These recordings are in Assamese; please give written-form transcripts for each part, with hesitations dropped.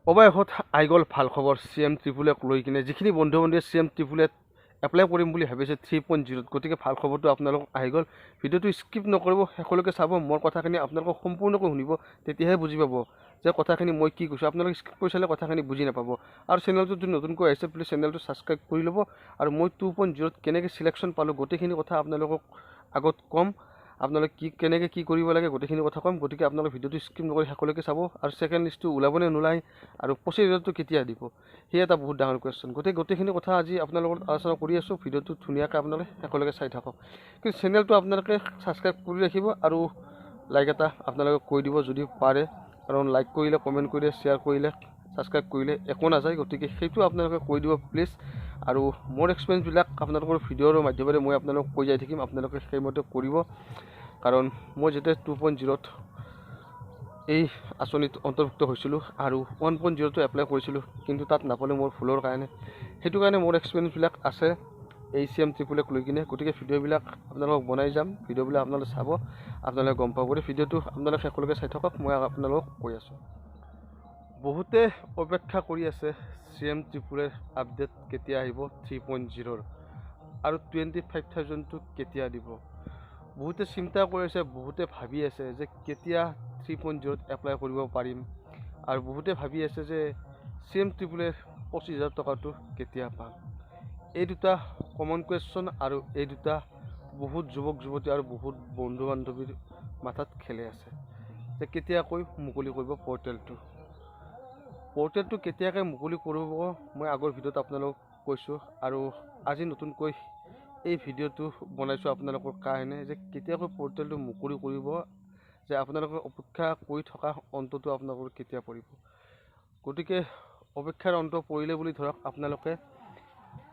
অৱশেষত আহি গ'ল ভাল খবৰ CM ট্ৰিপুলক লৈ কিনে যিখিনি বন্ধু বান্ধৱীয়ে CM ট্ৰিপুলত এপ্লাই কৰিম বুলি ভাবিছে 3.0 গতিকে ভাল খবৰটো আপোনালোক আহি গ'ল। ভিডিঅ'টো স্কিপ নকৰিব, শেষলৈকে চাব। মোৰ কথাখিনি আপোনালোকক সম্পূৰ্ণকৈ শুনিব, তেতিয়াহে বুজি পাব যে কথাখিনি মই কি কৈছোঁ। আপোনালোকে স্কিপ কৰি চালে কথাখিনি বুজি নাপাব। আৰু চেনেলটো যদি নতুনকৈ আহিছে প্লিজ চেনেলটো ছাবস্ক্ৰাইব কৰি ল'ব। আৰু মই 2.0ত কেনেকৈ চিলেকশ্যন পালোঁ গোটেইখিনি কথা আপোনালোকক আগত ক'ম। আপোনালোকে কেনেকৈ কি কৰিব লাগে গোটেইখিনি কথা ক'ম। গতিকে আপোনালোকে ভিডিঅ'টো স্কিপ নকৰি শেষলৈকে চাব। আৰু ছেকেণ্ড লিষ্টটো ওলাবনে নোলায় আৰু 25,000টো কেতিয়া দিব, সেই এটা বহুত ডাঙৰ কুৱেশ্যন। গোটেইখিনি কথা আজি আপোনালোকৰ আলোচনা কৰি আছোঁ। ভিডিঅ'টো ধুনীয়াকৈ আপোনালোকে শেষলৈকে চাই থাকক। কিন্তু চেনেলটো আপোনালোকে ছাবস্ক্ৰাইব কৰি ৰাখিব আৰু লাইক এটা আপোনালোকে কৈ দিব যদি পাৰে, কাৰণ লাইক কৰিলে, কমেণ্ট কৰিলে, শ্বেয়াৰ কৰিলে, ছাবস্ক্ৰাইব কৰিলে একো নাযায়। গতিকে সেইটো আপোনালোকে কৈ দিব প্লিজ। আৰু মোৰ এক্সপিৰিয়েঞ্চবিলাক আপোনালোকৰ ভিডিঅ'ৰ মাধ্যমেৰে মই আপোনালোকক কৈ যাই থাকিম, আপোনালোকে সেইমতে কৰিব। কাৰণ মই যেতিয়া 2.0ত এই আঁচনিত অন্তৰ্ভুক্ত হৈছিলোঁ আৰু 1.0টো এপ্লাই কৰিছিলোঁ, কিন্তু তাত নাপালোঁ মোৰ ভুলৰ কাৰণে। সেইটো কাৰণে মোৰ এক্সপিৰিয়েঞ্চবিলাক আছে এই CM ট্ৰিপুলক লৈ কিনে। গতিকে ভিডিঅ'বিলাক আপোনালোকক বনাই যাম, ভিডিঅ'বিলাক আপোনালোকে চাব, আপোনালোকে গম পাব। ভিডিঅ'টো আপোনালোকে শেষলৈকে চাই থাকক, মই আপোনালোকক কৈ আছোঁ। বহুতে অপেক্ষা কৰি আছে CM ট্ৰিপুলৰ আপডেট কেতিয়া আহিব 3.0ৰ, আৰু 25,000টো কেতিয়া দিব। বহুতে চিন্তা কৰি আছে, বহুতে ভাবি আছে যে কেতিয়া 3.0ত এপ্লাই কৰিব পাৰিম, আৰু বহুতে ভাবি আছে যে CM ট্ৰিপুলৰ 25,000 টকাটো কেতিয়া পাম। এই দুটা কমন কুৱেশ্যন, আৰু এই দুটা বহুত যুৱক যুৱতী আৰু বহুত বন্ধু বান্ধৱীৰ মাথাত খেলি আছে যে কেতিয়াকৈ মুকলি কৰিব পৰ্টেলটো কেতিয়াকৈ মুকলি কৰিব। মই আগৰ ভিডিঅ'ত আপোনালোকক কৈছোঁ, আৰু আজি নতুনকৈ এই ভিডিঅ'টো বনাইছোঁ আপোনালোকৰ কাৰণে যে কেতিয়াকৈ পৰ্টেলটো মুকলি কৰিব, যে আপোনালোকে অপেক্ষা কৰি থকা অন্তটো আপোনালোকৰ কেতিয়া পৰিব। গতিকে অপেক্ষাৰ অন্ত পৰিলে বুলি ধৰক আপোনালোকে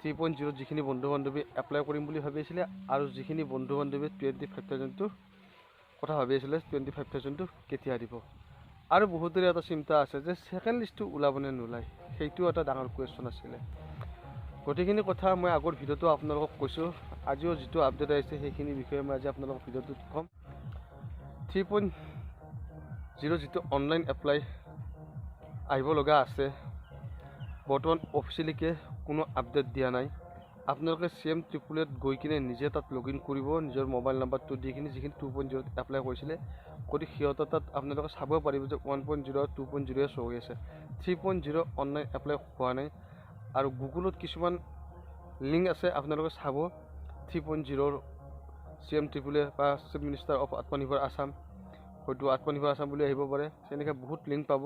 3.0ত যিখিনি বন্ধু বান্ধৱী এপ্লাই কৰিম বুলি ভাবি আছিলে, আৰু যিখিনি বন্ধু বান্ধৱী 25,000টো কথা ভাবি আছিলে 25,000টো কেতিয়া দিব। আৰু বহুতৰে এটা চিন্তা আছে যে ছেকেণ্ড লিষ্টটো ওলাবনে নোলায়, সেইটো এটা ডাঙৰ কুৱেশ্যন আছিলে। গোটেইখিনি কথা মই আগৰ ভিডিঅ'টো আপোনালোকক কৈছোঁ। আজিও যিটো আপডেট আহিছে সেইখিনি বিষয়ে মই আজি আপোনালোকক ভিডিঅ'টোত ক'ম। 3.0 যিটো অনলাইন এপ্লাই আহিব লগা আছে, বৰ্তমান অফিচিয়েলিকৈ কোনো আপডেট দিয়া নাই। আপোনালোকে CM ট্ৰিপুলত গৈ কিনে নিজে তাত লগ ইন কৰিব, নিজৰ মোবাইল নাম্বাৰটো দি কিনে, যিখিনি 2.0ত এপ্লাই কৰিছিলে। গতিকে সিহঁতৰ তাত আপোনালোকে চাব পাৰিব যে 1.0 আৰু 2.0 শ্ব' হৈ আছে, 3.0 অনলাইন এপ্লাই হোৱা নাই। আৰু গুগলত কিছুমান লিংক আছে, আপোনালোকে চাব 3.0ৰ CM ট্ৰিপুলে বা চিফ মিনিষ্টাৰ অফ আত্মনিৰ্ভৰ আছাম, হয়তো আত্মনিৰ্ভৰ আছাম বুলি আহিব পাৰে, তেনেকৈ বহুত লিংক পাব।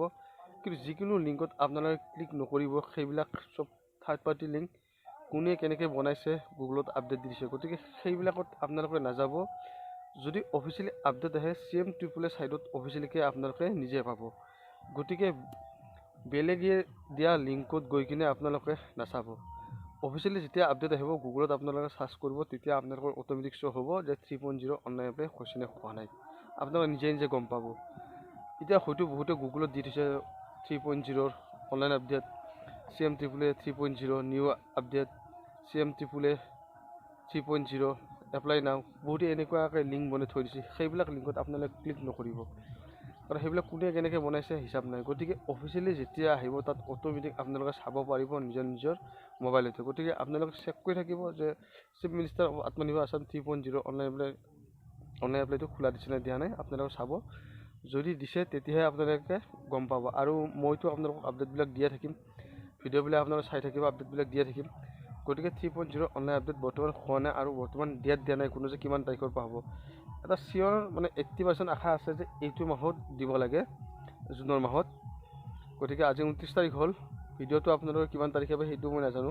কিন্তু যিকোনো লিংকত আপোনালোকে ক্লিক নকৰিব, সেইবিলাক চব থাৰ্ড পাৰ্টি লিংক। কোনে কেনেকৈ বনাইছে গুগলত আপডেট দিছে, গতিকে সেইবিলাকত আপোনালোকে নাযাব। যদি অফিচিয়েলি আপডেট আহে CM ট্ৰিপুলৰ ছাইডত অফিচিয়েলিকৈ আপোনালোকে নিজে পাব। গতিকে বেলেগে দিয়া লিংকত গৈ কিনে আপোনালোকে নাচাব। অফিচিয়েলি যেতিয়া আপডেট আহিব গুগলত আপোনালোকে চাৰ্চ কৰিব, তেতিয়া আপোনালোকৰ অট'মেটিক শ্ব' হ'ব যে 3.0 অনলাইন এপ্লাই হৈছে নে হোৱা নাই, আপোনালোকে নিজে নিজে গম পাব। এতিয়া হয়তো বহুতে গুগলত দি থৈছে 3.0ৰ অনলাইন আপডেট, CM ট্ৰিপুলে 3.0 নিউ আপডেট, CM ট্ৰিপুলে 3.0 এপ্লাই নাও, বহুতে এনেকুৱাকৈ লিংক বনাই থৈ দিছে। সেইবিলাক লিংকত আপোনালোকে ক্লিক নকৰিব, কাৰণ সেইবিলাক কোনে কেনেকৈ বনাইছে হিচাপ নাই। গতিকে অফিচিয়েলি যেতিয়া আহিব তাত অট'মেটিক আপোনালোকে চাব পাৰিব নিজৰ মোবাইলতে। গতিকে আপোনালোকে চেক কৰি থাকিব যে চিফ মিনিষ্টাৰ অফ আত্মনিৰ্ভৰ আছাম 3.0 অনলাইন এপ্লাইটো খোলা দিছে নে দিয়া নাই, আপোনালোকে চাব। যদি দিছে তেতিয়াহে আপোনালোকে গম পাব। আৰু মইতো আপোনালোকক আপডেটবিলাক দিয়ে থাকিম, ভিডিঅ'বিলাক আপোনালোকে চাই থাকিব, আপডেটবিলাক দিয়ে থাকিম। গতিকে 3.0 অনলাইন আপডেট বৰ্তমান হোৱা নাই, আৰু বৰ্তমান ডেট দিয়া নাই কোনো যে কিমান তাৰিখৰ পৰা হ'ব। এটা চিয়'ৰ মানে 80% আশা আছে যে এইটো মাহত দিব লাগে, জুনৰ মাহত। গতিকে আজি 29 তাৰিখ হ'ল, ভিডিঅ'টো আপোনালোকে কিমান তাৰিখে পায় সেইটো মই নাজানো,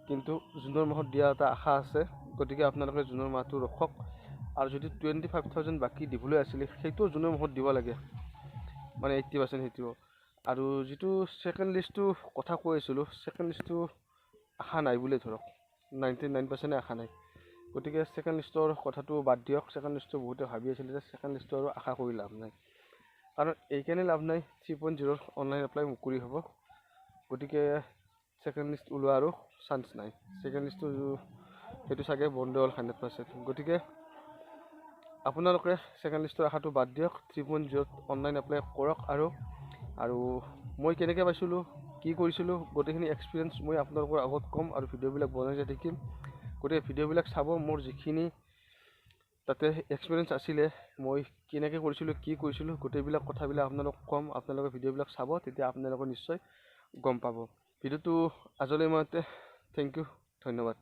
কিন্তু জুনৰ মাহত দিয়া এটা আশা আছে। গতিকে আপোনালোকে জুনৰ মাহটো ৰখক। আৰু যদি 25,000 বাকী দিবলৈ আছিলে সেইটো জুনৰ মাহত দিব লাগে, মানে 80% সেইটো। আৰু যিটো ছেকেণ্ড লিষ্টটো কথা কৈ আছিলোঁ, ছেকেণ্ড লিষ্টটো আশা নাই বুলিয়ে ধৰক, 99% আশা নাই। গতিকে ছেকেণ্ড লিষ্টৰ কথাটো বাদ দিয়ক। ছেকেণ্ড লিষ্টটো বহুতে ভাবি আছিলে যে ছেকেণ্ড লিষ্টটো আৰু আশা কৰি লাভ নাই, কাৰণ এইকাৰণে লাভ নাই 3.0ৰ অনলাইন এপ্লাই মুকলি হ'ব। গতিকে ছেকেণ্ড লিষ্ট ওলোৱা আৰু চান্স নাই। ছেকেণ্ড লিষ্টটো সেইটো চাগে বন্ধ হ'ল 100%। গতিকে আপোনালোকে ছেকেণ্ড লিষ্টৰ আশাটো বাদ দিয়ক, 3.0ত অনলাইন এপ্লাই কৰক। আৰু মই কেনেকৈ পাইছিলোঁ, কি কৰিছিলোঁ, গোটেইখিনি এক্সপিৰিয়েঞ্চ মই আপোনালোকৰ আগত ক'ম আৰু ভিডিঅ'বিলাক বনাই যাই থাকিম। গতিকে ভিডিঅ'বিলাক চাব, মোৰ যিখিনি তাতে এক্সপিৰিয়েঞ্চ আছিলে, মই কেনেকৈ কৰিছিলোঁ, কি কৰিছিলোঁ, গোটেইবিলাক কথাবিলাক আপোনালোকক ক'ম। আপোনালোকে ভিডিঅ'বিলাক চাব, তেতিয়া আপোনালোকে নিশ্চয় গম পাব। ভিডিঅ'টো আজিলৈ ইমানতে। থেংক ইউ, ধন্যবাদ।